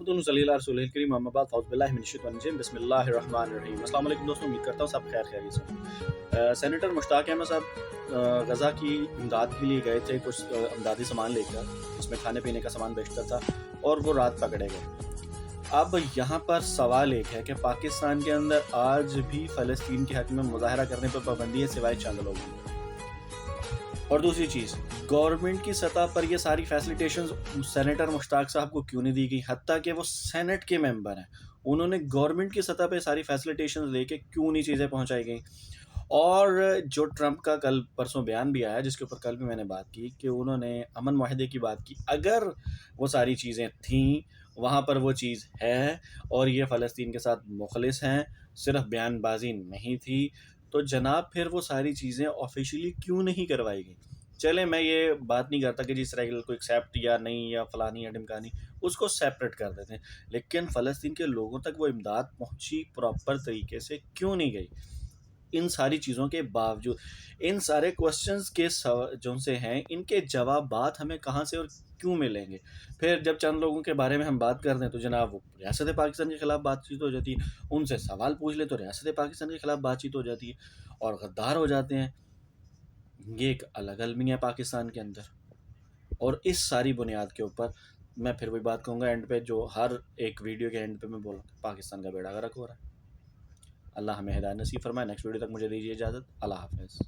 صلی اللہ رسول کریم اما بعد فاعوذ باللہ من الشیطان الرجیم بسم اللہ الرحمن الرحیم۔ السلام علیکم دوستوں، امید کرتا ہوں سب خیر خیریت سے۔ سینیٹر مشتاق احمد صاحب غزہ کی امداد کے لیے گئے تھے، کچھ امدادی سامان لے کر، جس میں کھانے پینے کا سامان بیچتا تھا، اور وہ رات پکڑے گئے۔ اب یہاں پر سوال ایک ہے کہ پاکستان کے اندر آج بھی فلسطین کے حق میں مظاہرہ کرنے پر پابندی ہے سوائے چند لوگوں کی۔ اور دوسری چیز، گورنمنٹ کی سطح پر یہ ساری فیسلیٹیشنز سینیٹر مشتاق صاحب کو کیوں نہیں دی گئی، حتیٰ کہ وہ سینٹ کے ممبر ہیں، انہوں نے گورنمنٹ کی سطح پہ ساری فیسلیٹیشنز لے کے کیوں نہیں چیزیں پہنچائی گئیں۔ اور جو ٹرمپ کا کل پرسوں بیان بھی آیا، جس کے اوپر کل بھی میں نے بات کی، کہ انہوں نے امن معاہدے کی بات کی، اگر وہ ساری چیزیں تھیں وہاں پر وہ چیز ہے اور یہ فلسطین کے ساتھ مخلص ہیں، صرف بیان بازی نہیں تھی، تو جناب پھر وہ ساری چیزیں آفیشیلی کیوں نہیں کروائی گئی۔ چلیں میں یہ بات نہیں کرتا کہ اسرائیل کو ایکسیپٹ یا نہیں، یا فلانی یا ڈمکانی، اس کو سیپریٹ کر دیتے ہیں، لیکن فلسطین کے لوگوں تک وہ امداد پہنچی پراپر طریقے سے کیوں نہیں گئی؟ ان ساری چیزوں کے باوجود، ان سارے کوسچنز کے جو سے ہیں، ان کے جوابات ہمیں کہاں سے اور کیوں ملیں گے؟ پھر جب چند لوگوں کے بارے میں ہم بات کرتے ہیں تو جناب وہ ریاست پاکستان کے خلاف بات چیت ہو جاتی ہے، ان سے سوال پوچھ لیں تو ریاست پاکستان کے خلاف بات چیت ہو جاتی ہے اور غدار ہو جاتے ہیں۔ یہ ایک الگ المیہ ہے پاکستان کے اندر، اور اس ساری بنیاد کے اوپر میں پھر وہی بات کہوں گا اینڈ پہ، جو ہر ایک ویڈیو کے اینڈ پہ میں بولوں، پاکستان کا بیڑا غرق ہو رہا ہے۔ اللہ ہمیں ہدایت نصیب فرمائے۔ نیکسٹ ویڈیو تک مجھے دیجیے اجازت۔ اللہ حافظ۔